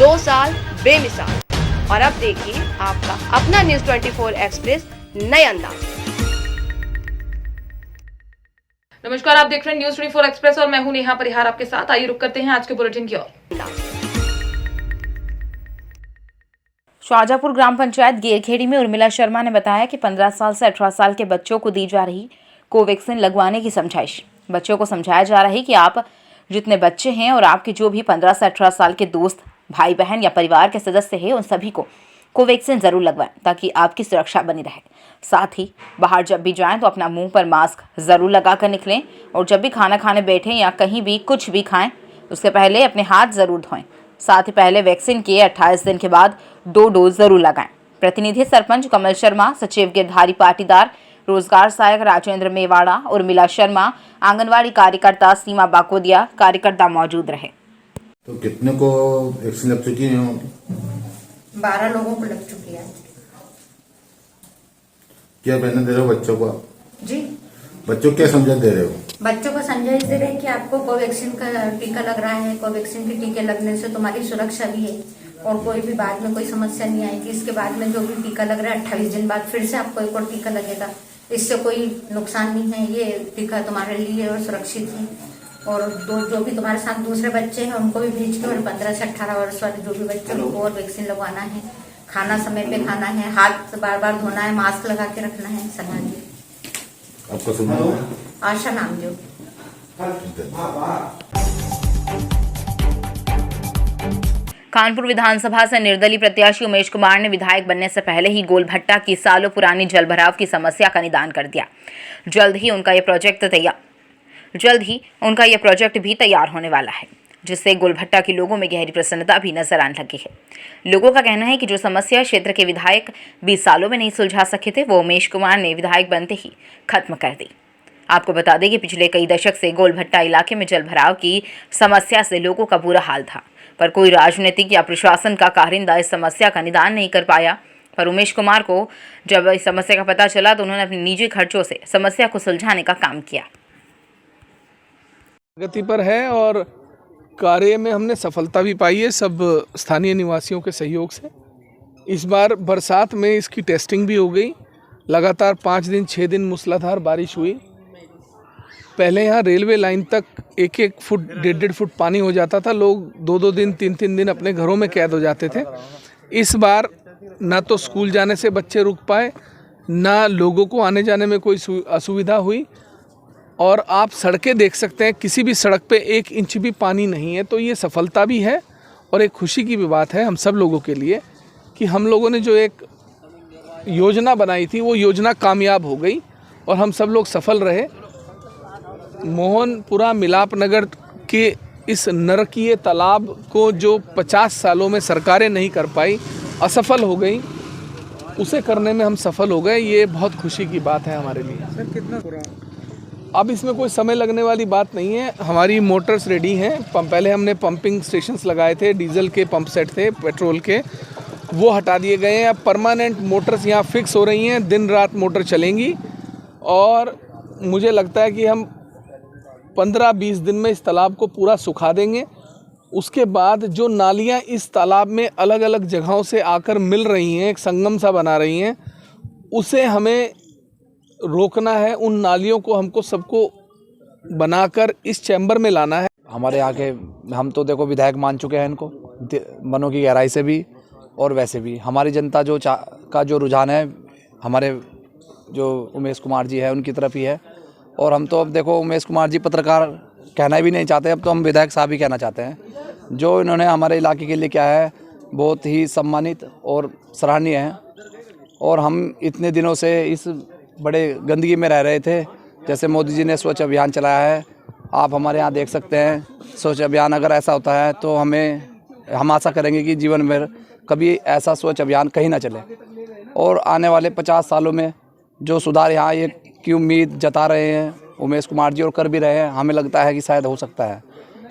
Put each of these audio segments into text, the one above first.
2 साल बेमिसाल। और अब देखिए आपका अपना न्यूज़ 24 एक्सप्रेस नए अंदाज। नमस्कार, आप देख रहे हैं न्यूज़ 24 एक्सप्रेस और मैं हूं नेहा परिहार आपके साथ। आइए रुक करते हैं आज के बुलेटिन की ओर। शाहजहांपुर ग्राम पंचायत गेरखेड़ी में उर्मिला शर्मा ने बताया कि 15 साल से 18 साल के बच्चों को दी जा रही कोवैक्सीन लगवाने की समझाइश। बच्चों को समझाया जा रहा है कि आप जितने बच्चे हैं और आपके जो भी 15 से 18 साल के दोस्त, भाई बहन या परिवार के सदस्य हैं, उन सभी को कोवैक्सीन जरूर लगवाएं ताकि आपकी सुरक्षा बनी रहे। साथ ही बाहर जब भी जाएं तो अपना मुंह पर मास्क जरूर लगा कर निकलें और जब भी खाना खाने बैठें या कहीं भी कुछ भी खाएं उससे पहले अपने हाथ जरूर धोएं। साथ ही पहले वैक्सीन के 28 दिन के बाद 2 डोज जरूर लगाएं। प्रतिनिधि सरपंच कमल शर्मा, सचिव गिरधारी पाटीदार, रोजगार सहायक राजेंद्र मेवाड़ा, उर्मिला शर्मा, आंगनवाड़ी कार्यकर्ता सीमा बाकोदिया, कार्यकर्ता मौजूद रहे। तो कितने को वैक्सीन लग चुकी है? 12 लोगों को लग चुकी है। क्या कहना दे रहे हो बच्चों को? जी, बच्चों को क्या समझा दे रहे हो? बच्चों को समझाइश दे रहे हैं कि आपको कोवैक्सीन का टीका लग रहा है। कोवैक्सीन के टीके लगने से तुम्हारी सुरक्षा भी है और कोई भी बाद में कोई समस्या नहीं आएगी। इसके बाद में जो भी टीका लग रहा है 28 दिन बाद फिर से आपको एक और टीका लगेगा। इससे कोई नुकसान नहीं है। ये टीका तुम्हारे लिए और सुरक्षित है। और जो भी तुम्हारे साथ दूसरे बच्चे हैं उनको भी भेज के और 15 से 18 वर्ष वाले जो भी बच्चे हैं उनको और वैक्सीन लगवाना है। खाना समय पे खाना है, हाथ बार बार धोना है, मास्क लगा के रखना है। सलाह दी। आपका सुना? आशा नाम जो। कानपुर विधानसभा से निर्दलीय प्रत्याशी उमेश कुमार ने विधायक बनने से पहले ही गोलभट्टा की सालों पुरानी जलभराव की समस्या का निदान कर दिया। जल्द ही उनका यह प्रोजेक्ट भी तैयार होने वाला है, जिससे गोलभट्टा के लोगों में गहरी प्रसन्नता भी नजर आने लगी है। लोगों का कहना है कि जो समस्या क्षेत्र के विधायक 20 सालों में नहीं सुलझा सके थे, वो उमेश कुमार ने विधायक बनते ही खत्म कर दी। आपको बता दें कि पिछले कई दशक से गोलभट्टा इलाके में जलभराव की समस्या से लोगों का बुरा हाल था, पर कोई राजनीतिक या प्रशासन का कारिंदा इस समस्या का निदान नहीं कर पाया। पर उमेश कुमार को जब इस समस्या का पता चला तो उन्होंने अपने निजी खर्चों से समस्या को सुलझाने का काम किया। प्रगति पर है और कार्य में हमने सफलता भी पाई है सब स्थानीय निवासियों के सहयोग से। इस बार बरसात में इसकी टेस्टिंग भी हो गई। लगातार 5 दिन 6 दिन मूसलाधार बारिश हुई। पहले यहाँ रेलवे लाइन तक 1-1 फुट 1.5 फुट पानी हो जाता था। लोग 2-2 दिन 3-3 दिन अपने घरों में कैद हो जाते थे। इस बार ना तो स्कूल जाने से बच्चे रुक पाए, ना लोगों को आने जाने में कोई असुविधा हुई। और आप सड़कें देख सकते हैं, किसी भी सड़क पे 1 इंच भी पानी नहीं है। तो ये सफलता भी है और एक खुशी की भी बात है हम सब लोगों के लिए कि हम लोगों ने जो एक योजना बनाई थी वो योजना कामयाब हो गई और हम सब लोग सफल रहे। मोहनपुरा मिलाप नगर के इस नरकीय तालाब को जो 50 सालों में सरकारें नहीं कर पाई, असफल हो गई, उसे करने में हम सफल हो गए। ये बहुत खुशी की बात है हमारे लिए। सर कितना पूरा? अब इसमें कोई समय लगने वाली बात नहीं है। हमारी मोटर्स रेडी हैं। पहले हमने पंपिंग स्टेशंस लगाए थे, डीजल के पंप सेट थे, पेट्रोल के, वो हटा दिए गए हैं। अब परमानेंट मोटर्स यहाँ फिक्स हो रही हैं, दिन रात मोटर चलेंगी और मुझे लगता है कि हम 15-20 दिन में इस तालाब को पूरा सुखा देंगे। उसके बाद जो नालियाँ इस तालाब में अलग अलग जगहों से आकर मिल रही हैं, एक संगम सा बना रही हैं, उसे हमें रोकना है। उन नालियों को हमको सबको बनाकर इस चैम्बर में लाना है। हमारे यहाँ के हम तो देखो विधायक मान चुके हैं इनको, मनों की गहराई से भी और वैसे भी। हमारी जनता का जो रुझान है हमारे जो उमेश कुमार जी है उनकी तरफ ही है। और हम तो अब देखो उमेश कुमार जी पत्रकार कहना भी नहीं चाहते, अब तो हम विधायक साहब ही कहना चाहते हैं। जो इन्होंने हमारे इलाके के लिए क्या है बहुत ही सम्मानित और सराहनीय है। और हम इतने दिनों से इस बड़े गंदगी में रह रहे थे। जैसे मोदी जी ने स्वच्छ अभियान चलाया है, आप हमारे यहाँ देख सकते हैं। स्वच्छ अभियान अगर ऐसा होता है तो हम आशा करेंगे कि जीवन में कभी ऐसा स्वच्छ अभियान कहीं ना चले। और आने वाले 50 सालों में जो सुधार यहाँ ये की उम्मीद जता रहे हैं उमेश कुमार जी और कर भी रहे हैं, हमें लगता है कि शायद हो सकता है।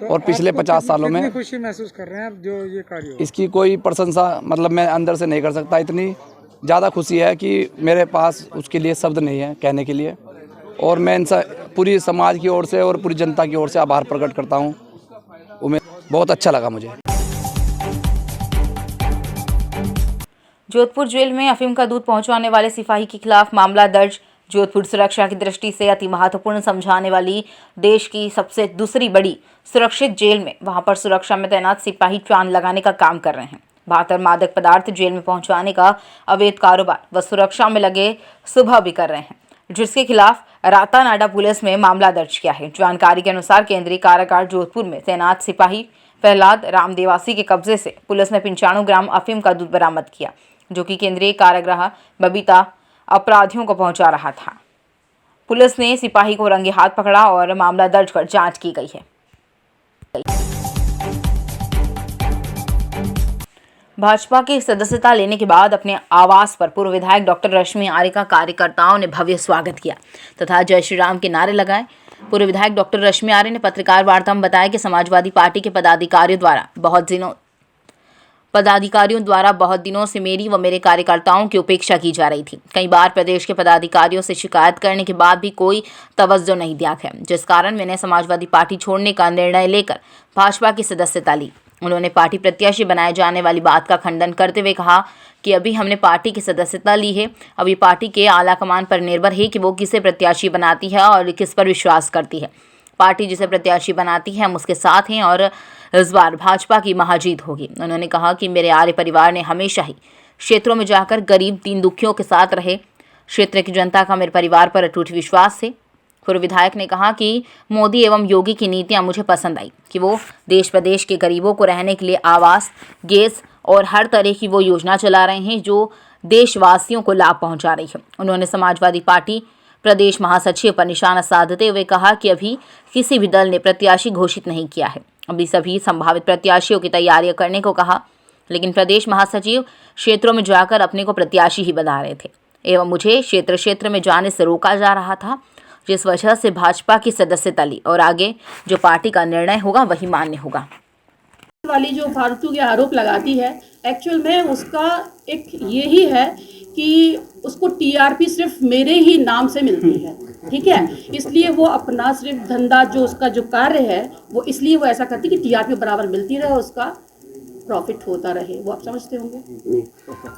तो और पिछले 50 सालों में खुशी महसूस कर रहे हैं आप जो ये कार्य हो? इसकी कोई प्रशंसा मतलब मैं अंदर से नहीं कर सकता। इतनी ज़्यादा खुशी है कि मेरे पास उसके लिए शब्द नहीं है कहने के लिए। और मैं पूरी समाज की ओर से और पूरी जनता की ओर से आभार प्रकट करता हूँ। उमेश बहुत अच्छा लगा मुझे। जोधपुर जेल में अफीम का दूध पहुंचाने वाले सिपाही के खिलाफ मामला दर्ज। जोधपुर सुरक्षा की दृष्टि से अति महत्वपूर्ण समझाने वाली देश की सबसे दूसरी बड़ी सुरक्षित जेल में वहां पर सुरक्षा में तैनात सिपाही चांद लगाने का काम कर रहे हैं। बहत्तर मादक पदार्थ जेल में पहुंचाने का अवैध कारोबार व सुरक्षा में लगे सुबह भी कर रहे हैं, जिसके खिलाफ रातानाडा पुलिस में मामला दर्ज किया है। जानकारी के अनुसार केंद्रीय कारागार जोधपुर में तैनात सिपाही प्रहलाद रामदेवासी के कब्जे से पुलिस ने 95 ग्राम अफीम का दूध बरामद किया, जो कि केंद्रीय कारागृह बबीता अपराधियों को पहुंचा रहा था। पुलिस ने सिपाही को रंगे हाथ पकड़ा और मामला दर्ज कर जांच की गई है। भाजपा की सदस्यता लेने के बाद अपने आवास पर पूर्व विधायक डॉक्टर रश्मि आर्य का कार्यकर्ताओं ने भव्य स्वागत किया तथा जय श्री राम के नारे लगाए। पूर्व विधायक डॉक्टर रश्मि आर्य ने पत्रकार वार्ता में बताया कि समाजवादी पार्टी के पदाधिकारियों द्वारा बहुत दिनों से मेरी व मेरे कार्यकर्ताओं की उपेक्षा की जा रही थी। कई बार प्रदेश के पदाधिकारियों से शिकायत करने के बाद भी कोई तवज्जो नहीं दिया है, जिस कारण मैंने समाजवादी पार्टी छोड़ने का निर्णय लेकर भाजपा की सदस्यता ली। उन्होंने पार्टी प्रत्याशी बनाए जाने वाली बात का खंडन करते हुए कहा कि अभी हमने पार्टी की सदस्यता ली है, अभी पार्टी के आलाकमान पर निर्भर है कि वो किसे प्रत्याशी बनाती है और किस पर विश्वास करती है। पार्टी जिसे प्रत्याशी बनाती है हम उसके साथ हैं और इस बार भाजपा की महाजीत होगी। उन्होंने कहा कि मेरे आर्य परिवार ने हमेशा ही क्षेत्रों में जाकर गरीब दीन दुखियों के साथ रहे। क्षेत्र की जनता का मेरे परिवार पर अटूट विश्वास है। पूर्व विधायक ने कहा कि मोदी एवं योगी की नीतियां मुझे पसंद आई कि वो देश प्रदेश के गरीबों को रहने के लिए आवास, गैस और हर तरह की वो योजना चला रहे हैं जो देशवासियों को लाभ पहुंचा रही है। उन्होंने समाजवादी पार्टी प्रदेश महासचिव पर निशाना साधते हुए कहा कि अभी किसी भी दल ने प्रत्याशी घोषित नहीं किया है। अभी सभी संभावित प्रत्याशियों की तैयारियां करने को कहा, लेकिन प्रदेश महासचिव क्षेत्रों में जाकर अपने को प्रत्याशी ही बता रहे थे एवं मुझे क्षेत्र में जाने से रोका जा रहा था, जिस वजह से भाजपा की सदस्यता ली और आगे जो पार्टी का निर्णय होगा वही मान्य होगा। वाली जो फालतू के आरोप लगाती है, एक्चुअल में उसका एक यही है कि उसको टीआरपी सिर्फ मेरे ही नाम से मिलती है, ठीक है। इसलिए वो अपना सिर्फ धंधा जो उसका जो कार्य है वो इसलिए वो ऐसा करती कि टीआरपी बराबर मिलती रहे, उसका प्रॉफिट होता रहे। वो आप समझते होंगे।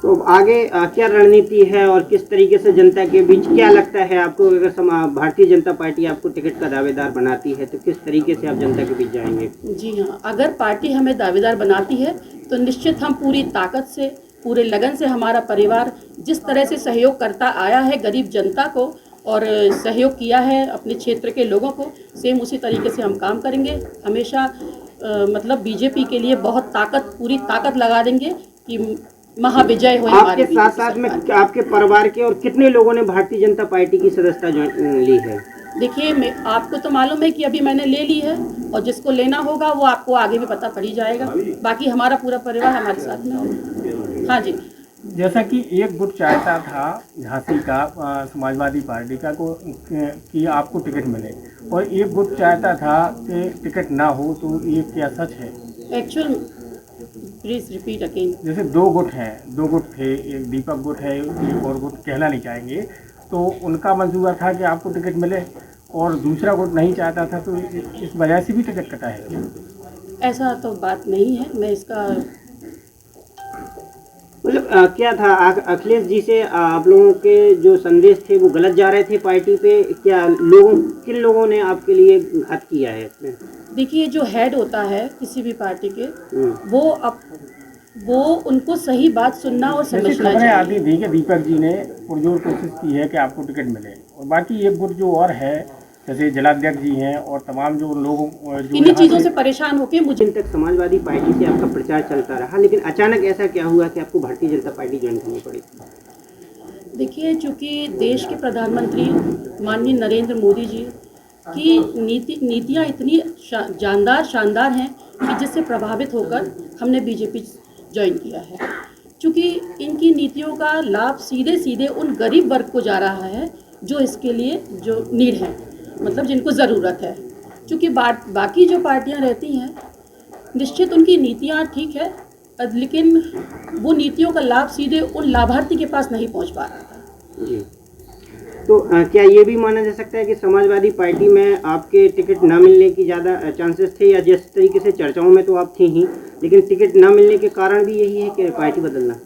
तो आगे क्या रणनीति है और किस तरीके से जनता के बीच क्या लगता है आपको, अगर भारतीय जनता पार्टी आपको टिकट का दावेदार बनाती है तो किस तरीके से आप जनता के बीच जाएंगे? जी हाँ, अगर पार्टी हमें दावेदार बनाती है तो निश्चित हम पूरी ताकत से, पूरे लगन से, हमारा परिवार जिस तरह से सहयोग करता आया है गरीब जनता को और सहयोग किया है अपने क्षेत्र के लोगों को, सेम उसी तरीके से हम काम करेंगे। हमेशा मतलब बीजेपी के लिए बहुत पूरी ताकत लगा देंगे कि महाविजय हो। आपके साथ साथ में आपके परिवार के और कितने लोगों ने भारतीय जनता पार्टी की सदस्यता ली है? देखिए, आपको तो मालूम है कि अभी मैंने ले ली है और जिसको लेना होगा वो आपको आगे भी पता पड़ ही जाएगा। बाकी हमारा पूरा परिवार हमारे साथ में होगा। हाँ जी, जैसा कि एक गुट चाहता था झांसी का समाजवादी पार्टी का कि आपको टिकट मिले और एक गुट चाहता था कि टिकट ना हो, तो ये क्या सच है? Actual please repeat again. जैसे दो गुट थे, एक दीपक गुट है, एक और गुट कहना नहीं चाहेंगे, तो उनका मंजूर था कि आपको टिकट मिले और दूसरा गुट नहीं चाहता था, तो इस वजह से भी टिकट कटा है क्या? ऐसा तो बात नहीं है। मैं इसका मतलब क्या था, अखिलेश जी से आप लोगों के जो संदेश थे वो गलत जा रहे थे पार्टी पे, क्या किन लोगों ने आपके लिए घात किया है इसमें? देखिए, जो हेड होता है किसी भी पार्टी के, वो उनको सही बात सुनना और समझना चाहिए। आदि दी कि दीपक जी ने पुरजोर कोशिश की है कि आपको टिकट मिले और बाकी एक गुट जो और है जैसे जिलाध्यक्ष जी हैं और तमाम जो लोग इन्हीं चीज़ों से परेशान होकर मुझे तक समाजवादी पार्टी से आपका प्रचार चलता रहा, लेकिन अचानक ऐसा क्या हुआ कि आपको भारतीय जनता पार्टी ज्वाइन करनी पड़ी? देखिए, चूँकि देश के प्रधानमंत्री माननीय नरेंद्र मोदी जी की नीतियाँ इतनी शानदार हैं कि जिससे प्रभावित होकर हमने बीजेपी ज्वाइन किया है। चूँकि इनकी नीतियों का लाभ सीधे उन गरीब वर्ग को जा रहा है जो इसके लिए जो नीड है, मतलब जिनको ज़रूरत है। चूँकि बाकी जो पार्टियां रहती हैं, निश्चित उनकी नीतियां ठीक है, लेकिन वो नीतियों का लाभ सीधे उन लाभार्थी के पास नहीं पहुंच पा रहा था। जी, तो क्या ये भी माना जा सकता है कि समाजवादी पार्टी में आपके टिकट ना मिलने की ज़्यादा चांसेस थे, या जिस तरीके से चर्चाओं में तो आप थी ही, लेकिन टिकट ना मिलने के कारण भी यही है कि पार्टी बदलना?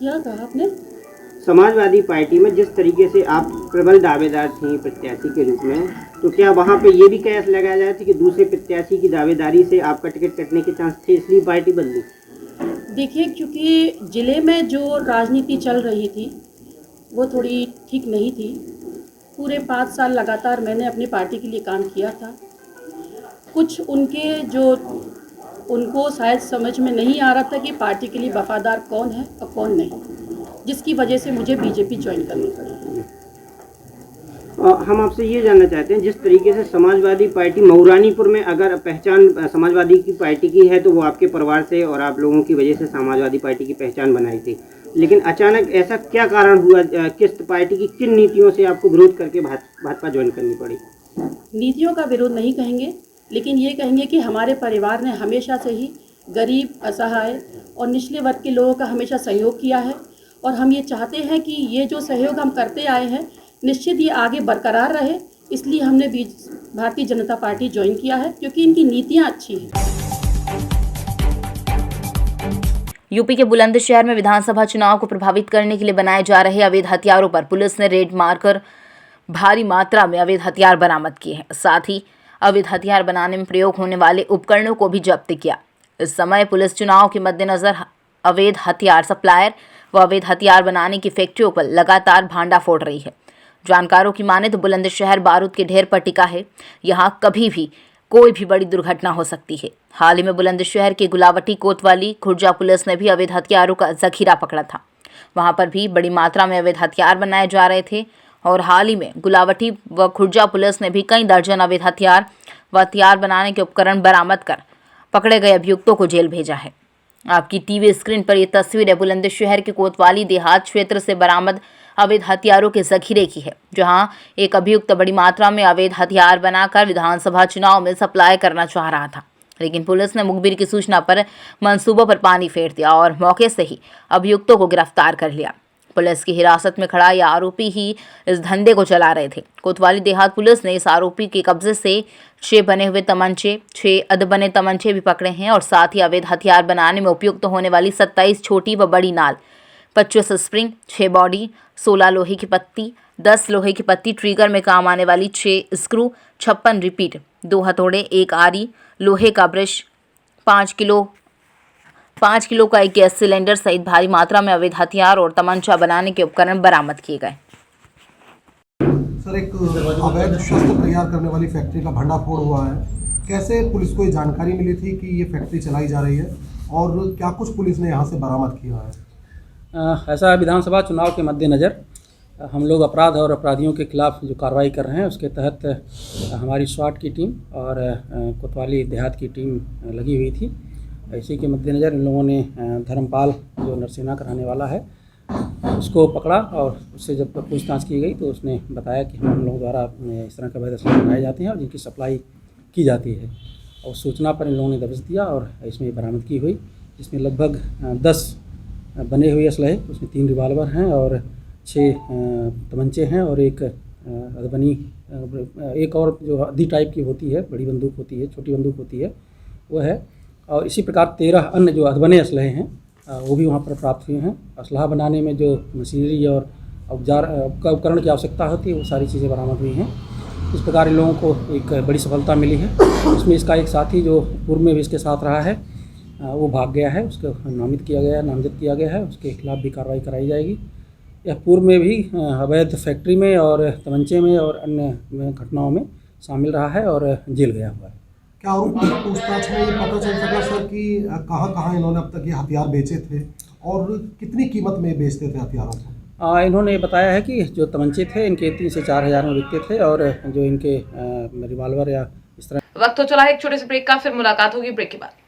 क्या कहा आपने? समाजवादी पार्टी में जिस तरीके से आप प्रबल दावेदार थी प्रत्याशी के रूप में, तो क्या वहाँ पे ये भी कयास लगाया जाए थे कि दूसरे प्रत्याशी की दावेदारी से आपका टिकट कटने के चांस थे, इसलिए पार्टी बदली? देखिए, क्योंकि ज़िले में जो राजनीति चल रही थी वो थोड़ी ठीक नहीं थी। पूरे 5 साल लगातार मैंने अपनी पार्टी के लिए काम किया था। कुछ उनको शायद समझ में नहीं आ रहा था कि पार्टी के लिए वफादार कौन है और कौन नहीं, जिसकी वजह से मुझे बीजेपी ज्वाइन करनी पड़ी। हम आपसे ये जानना चाहते हैं, जिस तरीके से समाजवादी पार्टी मऊरानीपुर में अगर पहचान समाजवादी की पार्टी की है तो वो आपके परिवार से और आप लोगों की वजह से समाजवादी पार्टी की पहचान बनाई थी, लेकिन अचानक ऐसा क्या कारण हुआ? किस पार्टी की किन नीतियों से आपको विरोध करके भाजपा ज्वाइन करनी पड़ी? नीतियों का विरोध नहीं कहेंगे, लेकिन ये कहेंगे कि हमारे परिवार ने हमेशा से ही गरीब, असहाय और निचले वर्ग के लोगों का हमेशा सहयोग किया है, और हम ये चाहते हैं कि ये जो सहयोग हम करते आए हैं निश्चित ये आगे बरकरार रहे। इसलिए हमने भारतीय जनता पार्टी ज्वाइन किया है, क्योंकि इनकी नीतियाँ अच्छी हैं। यूपी के बुलंदशहर में विधानसभा चुनाव को प्रभावित करने के लिए बनाए जा रहे अवैध हथियारों पर पुलिस ने रेड मारकर भारी मात्रा में अवैध हथियार बरामद किए हैं। साथ ही अवैध हथियार बनाने में प्रयोग होने वाले उपकरणों को भी जब्त किया। इस समय पुलिस चुनाव के मद्देनजर अवैध हथियार सप्लायर व अवैध हथियार बनाने की फैक्ट्रियों पर लगातार भांडा फोड़ रही है। जानकारों की माने तो बुलंदशहर बारूद के ढेर पर टिका है। यहाँ कभी भी कोई भी बड़ी दुर्घटना हो सकती है। हाल ही में बुलंदशहर के गुलावटी, कोतवाली, खुर्जा पुलिस ने भी अवैध हथियारों का जखीरा पकड़ा था। वहां पर भी बड़ी मात्रा में अवैध हथियार बनाए जा रहे थे, और हाल ही में गुलावटी व खुर्जा पुलिस ने भी कई दर्जन अवैध हथियार व हथियार बनाने के उपकरण बरामद कर पकड़े गए अभियुक्तों को जेल भेजा है। आपकी टीवी स्क्रीन पर ये तस्वीर है बुलंदशहर के कोतवाली देहात क्षेत्र से बरामद अवैध हथियारों के जखीरे की है, जहां एक अभियुक्त बड़ी मात्रा में अवैध हथियार बनाकर विधानसभा चुनाव में सप्लाई करना चाह रहा था, लेकिन पुलिस ने मुखबिर की सूचना पर मंसूबों पर पानी फेर दिया और मौके से ही अभियुक्तों को गिरफ्तार कर लिया। पुलिस की हिरासत में खड़ा यह आरोपी ही इस धंधे को चला रहे थे। कोतवाली देहात पुलिस ने इस आरोपी के कब्जे से 6 बने हुए तमंचे, 6 अधबने तमंचे भी पकड़े हैं, और साथ ही अवैध हथियार बनाने में उपयुक्त होने वाली 27 छोटी व बड़ी नाल, 25 स्प्रिंग, 6 बॉडी, 16 लोहे की पत्ती, 10 लोहे की पत्ती, ट्रिगर में काम आने वाली 6 स्क्रू, 56 रिपीट, 2 हथौड़े, 1 आरी, लोहे का ब्रश, 5 किलो का एक गैस सिलेंडर सहित भारी मात्रा में अवैध हथियार और तमंचा बनाने के उपकरण बरामद किए गए। सर, एक अवैध शस्त्र तैयार करने वाली फैक्ट्री का भंडाफोड़ हुआ है। कैसे पुलिस को ये जानकारी मिली थी कि ये फैक्ट्री चलाई जा रही है, और क्या कुछ पुलिस ने यहाँ से बरामद किया है? ऐसा विधानसभा चुनाव के मद्देनज़र हम लोग अपराध और अपराधियों के खिलाफ जो कार्रवाई कर रहे हैं, उसके तहत हमारी स्वाट की टीम और कोतवाली देहात की टीम लगी हुई थी। इसी के मद्देनज़र इन लोगों ने धर्मपाल, जो नरसेना कराने वाला है, उसको पकड़ा, और उससे जब पूछताछ की गई तो उसने बताया कि हम लोगों द्वारा इस तरह के अवैध असलहे बनाए जाते हैं और जिनकी सप्लाई की जाती है। और सूचना पर इन लोगों ने दबिश दिया और इसमें बरामदगी हुई, जिसमें लगभग 10 बने हुए असलहे, उसमें 3 रिवाल्वर हैं और 6 तमंचे हैं, और एक अधबनी, एक और जो अधि टाइप की होती है, बड़ी बंदूक होती है, छोटी बंदूक होती है, वो है। और इसी प्रकार 13 अन्य जो अधबने असलहे हैं वो भी वहाँ पर प्राप्त हुए हैं। असलहा बनाने में जो मशीनरी और औजार उपकरण की आवश्यकता होती है, वो सारी चीज़ें बरामद हुई हैं। इस प्रकार इन लोगों को एक बड़ी सफलता मिली है। इसमें इसका एक साथी जो पूर्व में भी इसके साथ रहा है, वो भाग गया है, उसको नामजद किया गया है, उसके खिलाफ भी कार्रवाई कराई जाएगी। यह पूर्व में भी अवैध फैक्ट्री में और तमंचे में और अन्य घटनाओं में शामिल रहा है और जेल गया हुआ है। क्या आरोपी की पूछताछ में ये पता चल सका सर कि कहाँ इन्होंने अब तक ये हथियार बेचे थे और कितनी कीमत में बेचते थे हथियारों को? इन्होंने बताया है कि जो तमंचे थे इनके 3 से 4 हज़ार में बिकते थे, और जो इनके रिवाल्वर या इस तरह। वक्त हो चला है एक छोटे से ब्रेक का, फिर मुलाकात होगी ब्रेक के बाद।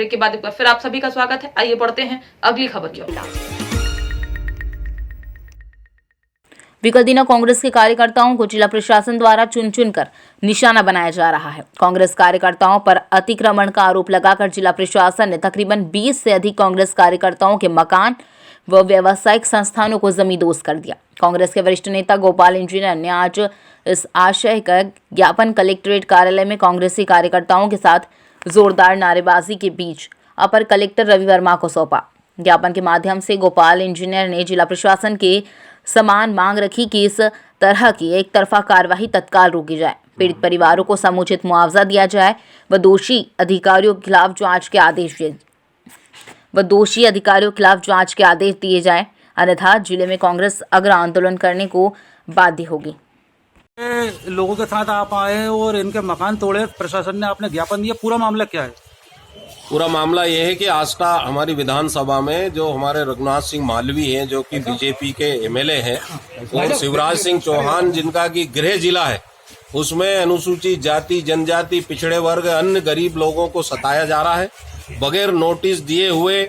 ब्रेक के बाद एक बार फिर आप सभी का स्वागत है। आइए बढ़ते हैं अगली खबर की ओर। विगत दिनों कांग्रेस के कार्यकर्ताओं को जिला प्रशासन द्वारा चुन चुनकर निशाना बनाया जा रहा है। कांग्रेस कार्यकर्ताओं पर अतिक्रमण का आरोप लगाकर जिला प्रशासन ने तकरीबन 20 से अधिक कांग्रेस कार्यकर्ताओं के मकान व व्यावसायिक संस्थानों को जमींदोज कर दिया। कांग्रेस के वरिष्ठ नेता गोपाल इंजीनियर ने आज इस आशय का ज्ञापन कलेक्ट्रेट कार्यालय में कांग्रेसी कार्यकर्ताओं के साथ जोरदार नारेबाजी के बीच अपर कलेक्टर रवि वर्मा को सौंपा। ज्ञापन के माध्यम से गोपाल इंजीनियर ने जिला प्रशासन के समान मांग रखी कि इस तरह की एक तरफा कार्रवाई तत्काल रोकी जाए, पीड़ित परिवारों को समुचित मुआवजा दिया जाए व दोषी अधिकारियों के खिलाफ जांच के आदेश दिए जाए, अन्यथा जिले में कांग्रेस अग्र आंदोलन करने को बाध्य होगी। लोगों के साथ आप आए और इनके मकान तोड़े, प्रशासन ने आपने ज्ञापन दिया, पूरा मामला क्या है? पूरा मामला ये है कि आस्था हमारी विधानसभा में जो हमारे रघुनाथ सिंह मालवी हैं जो कि बीजेपी के एमएलए हैं और शिवराज सिंह चौहान जिनका कि गृह जिला है, उसमें अनुसूचित जाति, जनजाति, पिछड़े वर्ग, अन्य गरीब लोगों को सताया जा रहा है बगैर नोटिस दिए हुए।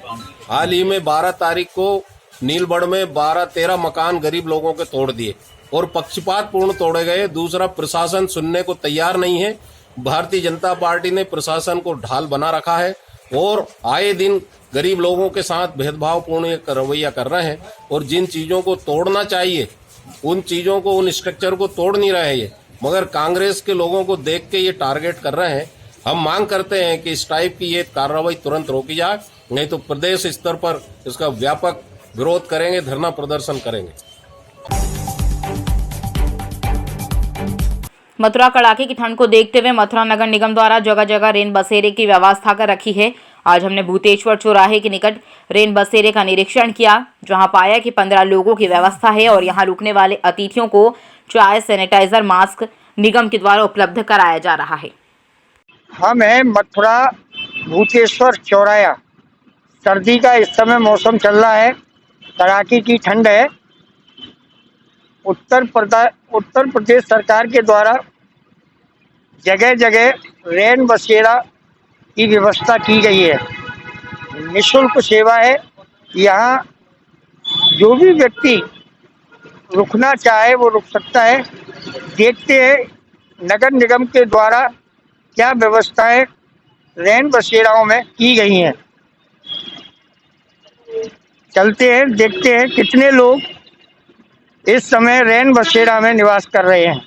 हाल ही में 12 तारीख को नीलबढ़ में 12-13 मकान गरीब लोगों के तोड़ दिए और पक्षपात पूर्ण तोड़े गए। दूसरा, प्रशासन सुनने को तैयार नहीं है। भारतीय जनता पार्टी ने प्रशासन को ढाल बना रखा है और आए दिन गरीब लोगों के साथ भेदभावपूर्ण रवैया कर रहे हैं और जिन चीजों को तोड़ना चाहिए उन चीजों को, उन स्ट्रक्चर को तोड़ नहीं रहे ये, मगर कांग्रेस के लोगों को देख के ये टारगेट कर रहे हैं। हम मांग करते हैं कि इस टाइप की ये कार्रवाई तुरंत रोकी जाए, नहीं तो प्रदेश स्तर पर इसका व्यापक विरोध करेंगे, धरना प्रदर्शन करेंगे। मथुरा कड़ाके की ठंड को देखते हुए मथुरा नगर निगम द्वारा जगह जगह रेन बसेरे की व्यवस्था कर रखी है। आज हमने भूतेश्वर चौराहे के निकट रेन बसेरे का निरीक्षण किया, जहां पाया कि 15 लोगों की व्यवस्था है और यहां रुकने वाले अतिथियों को चाय, सैनिटाइजर, मास्क निगम के द्वारा उपलब्ध कराया जा रहा है। हम हैं मथुरा भूतेश्वर चौराया। सर्दी का इस समय मौसम चल रहा है, कड़ाके की ठंड है। उत्तर प्रदेश सरकार के द्वारा जगह जगह रेन बसेरा की व्यवस्था की गई है। निःशुल्क सेवा है। यहाँ जो भी व्यक्ति रुकना चाहे वो रुक सकता है। देखते हैं नगर निगम के द्वारा क्या व्यवस्थाएं रेन बसेराओं में की गई हैं। चलते हैं, देखते हैं कितने लोग इस समय रेन बसेरा में निवास कर रहे हैं।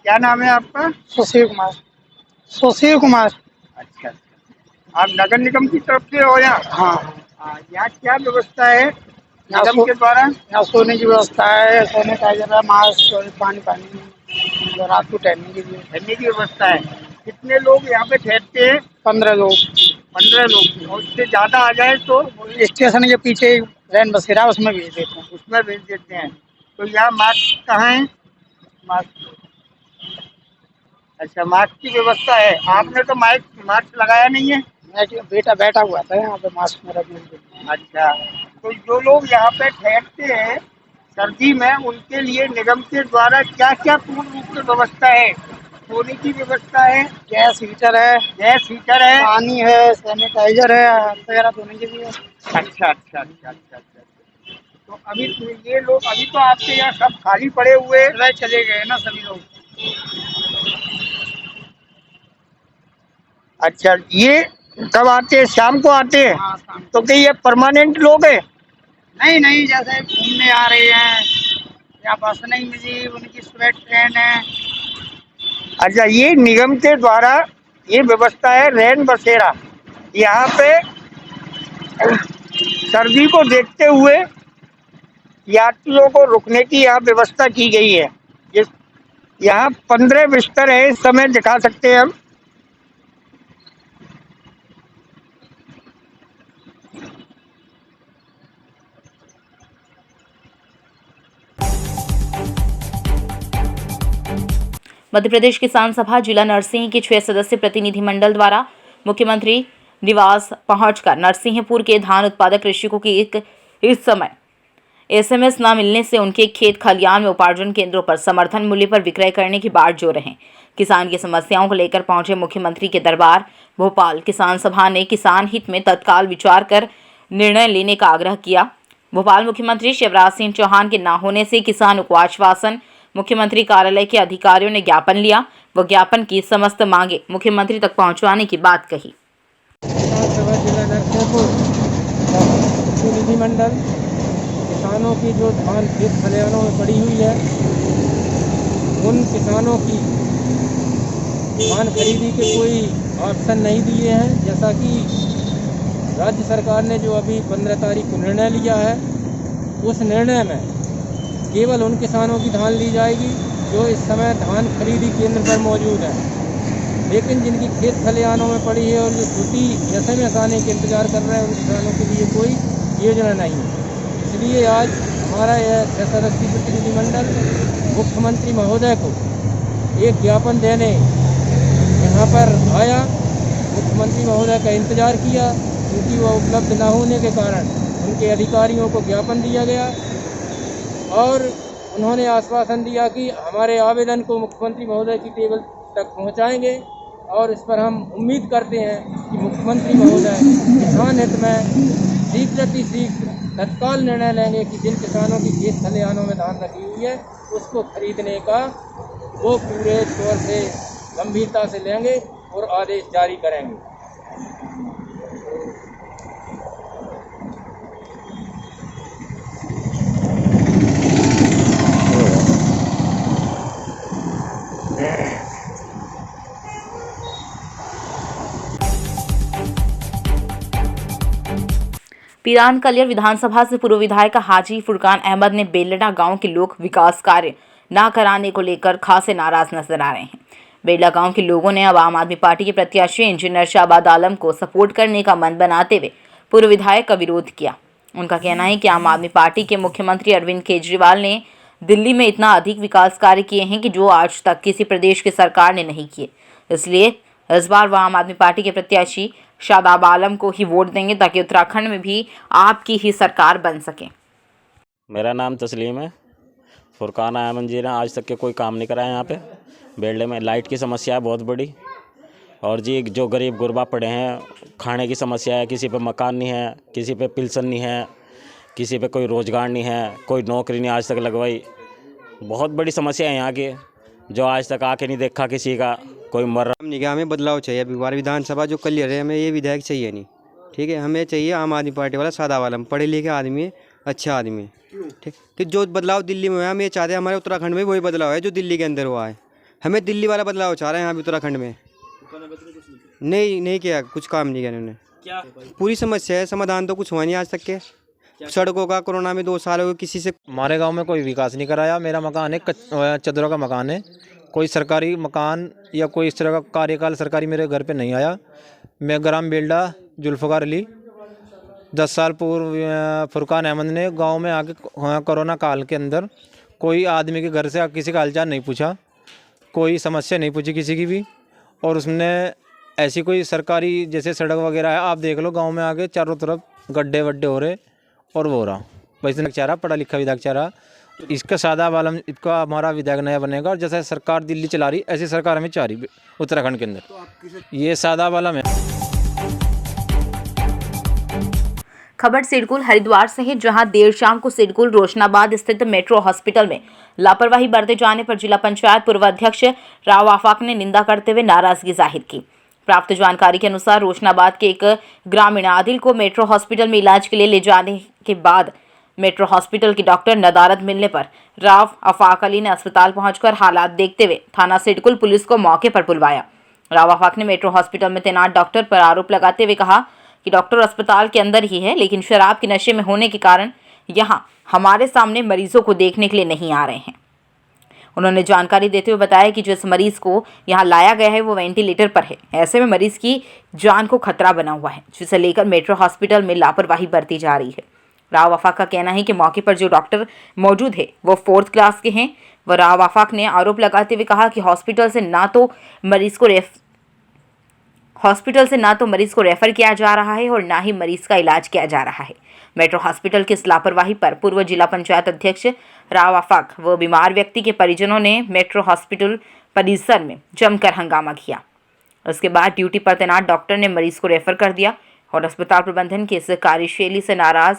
क्या नाम है आपका? सुशील कुमार। सुशील कुमार। अच्छा, आप नगर निगम की तरफ से हो यहाँ? हाँ। यहाँ क्या व्यवस्था है निगम के द्वारा? यहाँ सोने की व्यवस्था है, सैनिटाइजर है, मास्क, पानी, रात को ठहरने की व्यवस्था है। कितने लोग यहाँ पे ठहरते हैं? 15 लोग। 15 लोग। और उससे ज्यादा आ जाए तो स्टेशन के पीछे रेन बसेरा, उसमें भेज देते हैं। उसमें भेज देते हैं। तो यहाँ मास्क कहाँ है? मास्क, अच्छा, मास्क की व्यवस्था है। आपने तो मास्क लगाया नहीं है? बेटा बैठा हुआ था यहाँ पे, मास्क मेरा। अच्छा, तो जो लोग यहाँ पे ठहरते हैं सर्दी में, उनके लिए निगम के द्वारा क्या क्या पूर्ण रूप से व्यवस्था है? सोने की व्यवस्था है, गैस हीटर है, पानी है, सैनिटाइजर है वगैरह धोने के लिए। अच्छा। तो अभी ये लोग, अभी तो आपके यहाँ सब खाली पड़े हुए चले गए ना सभी लोग? अच्छा, ये कब आते हैं? शाम को आते हैं? हाँ, तो क्या ये परमानेंट लोग हैं? नहीं, जैसे घूमने आ रहे हैं या बस नहीं मिली, उनकी स्वेट ट्रेन है। अच्छा, ये निगम के द्वारा ये व्यवस्था है रेन बसेरा। यहाँ पे सर्दी को देखते हुए यात्रियों को रुकने की यहाँ व्यवस्था की गई है। यहाँ 15 बिस्तर है इस समय, दिखा सकते हैं हम। मध्य प्रदेश किसान सभा जिला नरसिंह के 6 सदस्यीय प्रतिनिधिमंडल द्वारा मुख्यमंत्री निवास पहुंचकर नरसिंहपुर के धान उत्पादक कृषकों की इस समय एसएमएस न मिलने से उनके खेत खलियान में उपार्जन केंद्रों पर समर्थन मूल्य पर विक्रय करने की बाट जोड़ रहे हैं। किसान की समस्याओं को लेकर पहुंचे मुख्यमंत्री के दरबार भोपाल किसान सभा ने किसान हित में तत्काल विचार कर निर्णय लेने का आग्रह किया। भोपाल मुख्यमंत्री शिवराज सिंह चौहान के न होने से किसानों को आश्वासन, मुख्यमंत्री कार्यालय के अधिकारियों ने ज्ञापन लिया व ज्ञापन की समस्त मांगे मुख्यमंत्री तक पहुंचवाने की बात कही। प्रतिनिधिमंडल किसानों की जो धान खेत खलिहानों में पड़ी हुई है, उन किसानों की धान खरीदी के कोई ऑप्शन नहीं दिए हैं। जैसा कि राज्य सरकार ने जो अभी 15 तारीख को निर्णय लिया है, उस निर्णय में केवल उन किसानों की धान ली जाएगी जो इस समय धान खरीदी केंद्र पर मौजूद है, लेकिन जिनकी खेत खलिहानों में पड़ी है और जो छुट्टी एसएमएस आने के इंतजार कर रहे हैं, उन किसानों के लिए कोई योजना नहीं है। इसलिए आज हमारा यह 6 सदस्यीय प्रतिनिधिमंडल मुख्यमंत्री महोदय को एक ज्ञापन देने यहाँ पर आया। मुख्यमंत्री महोदय का इंतजार किया, क्योंकि वह उपलब्ध न होने के कारण उनके अधिकारियों को ज्ञापन दिया गया और उन्होंने आश्वासन दिया कि हमारे आवेदन को मुख्यमंत्री महोदय की टेबल तक पहुँचाएंगे और इस पर हम उम्मीद करते हैं कि मुख्यमंत्री महोदय किसान हित में शीघ्र तत्काल निर्णय लेंगे कि जिन किसानों की खेत खलिहानों में धान रखी हुई है उसको खरीदने का वो पूरे तौर से गंभीरता से लेंगे और आदेश जारी करेंगे। पीरान कलियर विधानसभा से पूर्व विधायक हाजी फुरकान अहमद ने बेलडा गांव के लोग विकास कार्य न कराने को लेकर खासे नाराज नजर आ रहे हैं। बेलडा गांव के लोगों ने अब आम आदमी पार्टी के प्रत्याशी इंजीनियर शाहबाद आलम को सपोर्ट करने का मन बनाते हुए पूर्व विधायक का विरोध किया। उनका कहना है कि आम आदमी पार्टी के मुख्यमंत्री अरविंद केजरीवाल ने दिल्ली में इतना अधिक विकास कार्य किए हैं कि जो आज तक किसी प्रदेश की सरकार ने नहीं किए। इसलिए इस बार वह आम आदमी पार्टी के प्रत्याशी शाहबाद आलम को ही वोट देंगे ताकि उत्तराखंड में भी आपकी ही सरकार बन सके। मेरा नाम तस्लीम है। फुरकान अहमद जी ने आज तक के कोई काम नहीं कराया यहाँ पे। बेल्डे में लाइट की समस्या है बहुत बड़ी, और जी जो गरीब गुरबा पड़े हैं, खाने की समस्या है, किसी पे मकान नहीं है, किसी पे पेंशन नहीं है, किसी पे कोई रोज़गार नहीं है, कोई नौकरी नहीं आज तक लगवाई। बहुत बड़ी समस्या है यहाँ की, जो आज तक आके नहीं देखा किसी का कोई मर। निगाह में बदलाव चाहिए। अभी बार विधानसभा जो कलियर है, हमें ये विधायक चाहिए नहीं, ठीक है। हमें चाहिए आम आदमी पार्टी वाला सादा वाला, पढ़े लिखे आदमी, अच्छा आदमी, ठीक। कि जो बदलाव दिल्ली में हुआ, हम ये चाहते हैं हमारे उत्तराखंड में वही बदलाव है जो दिल्ली के अंदर हुआ है। हमें दिल्ली वाला बदलाव चाह रहे हैं यहाँ भी उत्तराखंड में। नहीं किया, कुछ काम नहीं किया इन्होंने। पूरी समस्या है, समाधान तो कुछ हुआ नहीं आज तक के। सड़कों का कोरोना में 2 साल हो गए, किसी से हमारे गांव में कोई विकास नहीं कराया। मेरा मकान है चदरों का मकान है, कोई सरकारी मकान या कोई इस तरह का कार्यकाल सरकारी मेरे घर पे नहीं आया। मैं ग्राम बेल्डा जुल्फ़कार अली 10 साल पूर्व फुरकान अहमद ने गांव में आके कोरोना काल के अंदर कोई आदमी के घर से किसी का हालचाल नहीं पूछा, कोई समस्या नहीं पूछी किसी की भी, और उसने ऐसी कोई सरकारी जैसे सड़क वगैरह है, आप देख लो गांव में आके चारों तरफ गड्ढे वड्ढे हो रहे और वो हो रहा। वैसे चारा पढ़ा लिखा विधायक चारा, इसका सादा वालम इसका हमारा विधायक नया बनेगा, और जैसे सरकार दिल्ली चला रही ऐसी सरकार हमें चाह रही उत्तराखंड के अंदर। ये सादा वालम है। खबर सिडकुल हरिद्वार से है, जहां देर शाम को सिडकुल रोशनाबाद स्थित मेट्रो हॉस्पिटल में लापरवाही बरते जाने पर जिला पंचायत पूर्व अध्यक्ष राव आफाक ने निंदा करते हुए नाराजगी जाहिर की। प्राप्त जानकारी के अनुसार रोशनाबाद के एक ग्रामीण आदिल को मेट्रो हॉस्पिटल में इलाज के लिए ले जाने के बाद मेट्रो हॉस्पिटल की डॉक्टर नदारद मिलने पर राव आफाक अली ने अस्पताल पहुंचकर हालात देखते हुए थाना सिडकुल पुलिस को मौके पर बुलवाया। राव आफाक ने मेट्रो हॉस्पिटल में तैनात डॉक्टर पर आरोप लगाते हुए कहा कि डॉक्टर अस्पताल के अंदर ही है, लेकिन शराब के नशे में होने के कारण यहां हमारे सामने मरीजों को देखने के लिए नहीं आ रहे हैं। उन्होंने जानकारी देते हुए बताया कि जिस मरीज को यहां लाया गया है वो वेंटिलेटर पर है। ऐसे में मरीज की जान को खतरा बना हुआ है, जिसे लेकर मेट्रो हॉस्पिटल में लापरवाही बरती जा रही है। राव आफाक का कहना है कि मौके पर जो डॉक्टर मौजूद है वो 4th क्लास के हैं। वह राव आफाक ने आरोप लगाते हुए कहा कि हॉस्पिटल से ना तो मरीज को रेफर किया जा रहा है और ना ही मरीज का इलाज किया जा रहा है। मेट्रो हॉस्पिटल की इस लापरवाही पर पूर्व जिला पंचायत अध्यक्ष राव आफाक व बीमार व्यक्ति के परिजनों ने मेट्रो हॉस्पिटल परिसर में जमकर हंगामा किया। उसके बाद ड्यूटी पर तैनात डॉक्टर ने मरीज को रेफर कर दिया और अस्पताल प्रबंधन की इस कार्यशैली से नाराज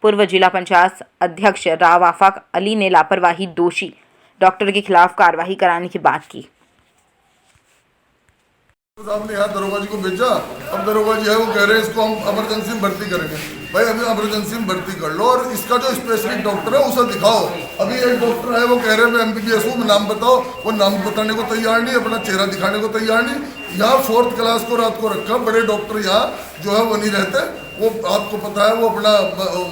पूर्व जिला पंचायत अध्यक्ष राव आफाक अली ने लापरवाही दोषी डॉक्टर के खिलाफ कार्रवाई कराने की बात की। साहब ने यहाँ दरोगा जी को भेजा। अब दरोगा जी है वो कह रहे हैं इसको हम इमरजेंसी में भर्ती करेंगे। भाई अभी इमरजेंसी में भर्ती कर लो और इसका जो स्पेशलिस्ट डॉक्टर है उसे दिखाओ। अभी एक डॉक्टर है वो कह रहे हैं मैं MBBS हूँ, नाम बताओ। वो नाम बताने को तैयार नहीं, अपना चेहरा दिखाने को तैयार नहीं। यहाँ 4th क्लास को रात को रखा। बड़े डॉक्टर यहाँ जो है वो नहीं रहते। वो आपको पता है वो अपना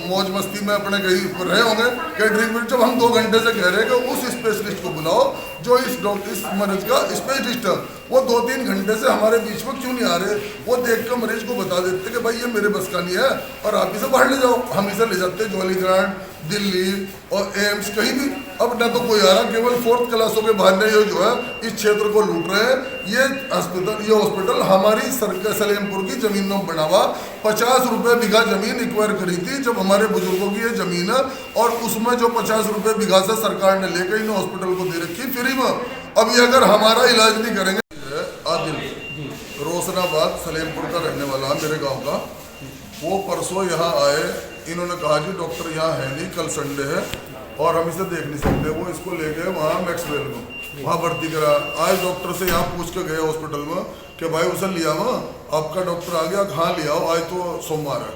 मौज मस्ती में अपने कहीं रहे होंगे कैटरिंग में। जब हम 2 घंटे से कह रहे हैं कि उस स्पेशलिस्ट को बुलाओ जो इस मरीज का स्पेशलिस्ट है, वो 2-3 घंटे से हमारे बीच में क्यों नहीं आ रहे? वो देख कर मरीज को बता देते कि भाई ये मेरे बस का नहीं है और आप इसे बाहर ले जाओ। हम इसे ले जाते जॉलीग्रांट, दिल्ली और एम्स कहीं भी। अब ना तो कोई आ रहा, केवल 4th क्लासों के बहाने ये जो है इस क्षेत्र को लूट रहे हैं। ये हॉस्पिटल हमारी सरकार सलेमपुर की जमीन में बना हुआ 50 रुपये बीघा जमीन एक्वायर करी थी जब हमारे बुजुर्गों की ये जमीन है, और उसमें जो 50 रुपये बीघा से सरकार ने लेकर इन हॉस्पिटल को दे रखी फ्री में। अब ये अगर हमारा इलाज नहीं करेंगे। आदिल रोशनाबाद सलेमपुर का रहने वाला मेरे गाँव का, वो परसों यहाँ आए। इन्होंने कहा जी डॉक्टर यहाँ है नहीं, कल संडे है और हम इसे देख नहीं सकते। वो इसको ले गए वहाँ मैक्सवेल में, वहाँ भर्ती करा। आज डॉक्टर से यहाँ पूछ के गए हॉस्पिटल में कि भाई उसे लिया हुआ आपका डॉक्टर आ गया, कहाँ लिया हो? आज तो सोमवार है।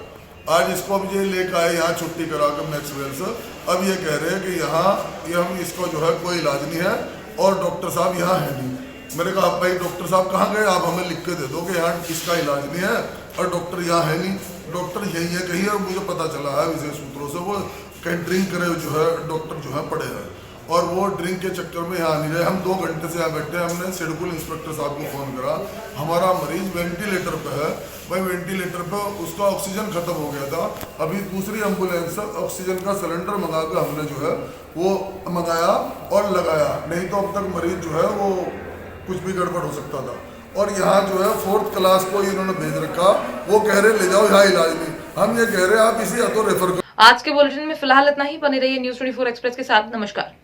आज इसको अब ये लेकर आए यहाँ छुट्टी करा कर मैक्सवेल से। अब ये कह रहे हैं कि यहाँ ये हम इसको जो है कोई इलाज नहीं है और डॉक्टर साहब यहाँ है नहीं। मैंने कहा भाई डॉक्टर साहब कहाँ गए? आप हमें लिख के दे दो कि यहाँ इसका इलाज नहीं है और डॉक्टर यहाँ है नहीं। डॉक्टर यही है कहीं, और मुझे पता चला है विशेष सूत्रों से वो कहीं ड्रिंक करे जो है डॉक्टर जो है पड़े हैं और वो ड्रिंक के चक्कर में यहाँ नहीं रहे। हम 2 घंटे से यहाँ बैठे हैं। हमने शेड्यूल इंस्पेक्टर साहब को फ़ोन करा। हमारा मरीज वेंटिलेटर पे है। भाई वेंटिलेटर पे उसका ऑक्सीजन खत्म हो गया था। अभी दूसरी एम्बुलेंस से ऑक्सीजन का सिलेंडर मंगा कर हमने जो है वो मंगाया और लगाया, नहीं तो अब तक मरीज जो है वो कुछ भी गड़बड़ हो सकता था। और यहाँ जो है 4th क्लास को इन्होंने भेज रखा। वो कह रहे ले जाओ यहाँ इलाज नहीं। हम ये कह रहे हैं आप इसी या तो रेफर करो। आज के बुलेटिन में फिलहाल इतना ही। बने रहिए न्यूज़ 24 एक्सप्रेस के साथ। नमस्कार।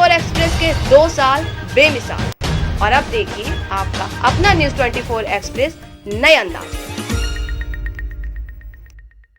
एक्सप्रेस के 2 साल बेमिसाल। और अब देखिए आपका अपना न्यूज़ 24 एक्सप्रेस नए अंदाज।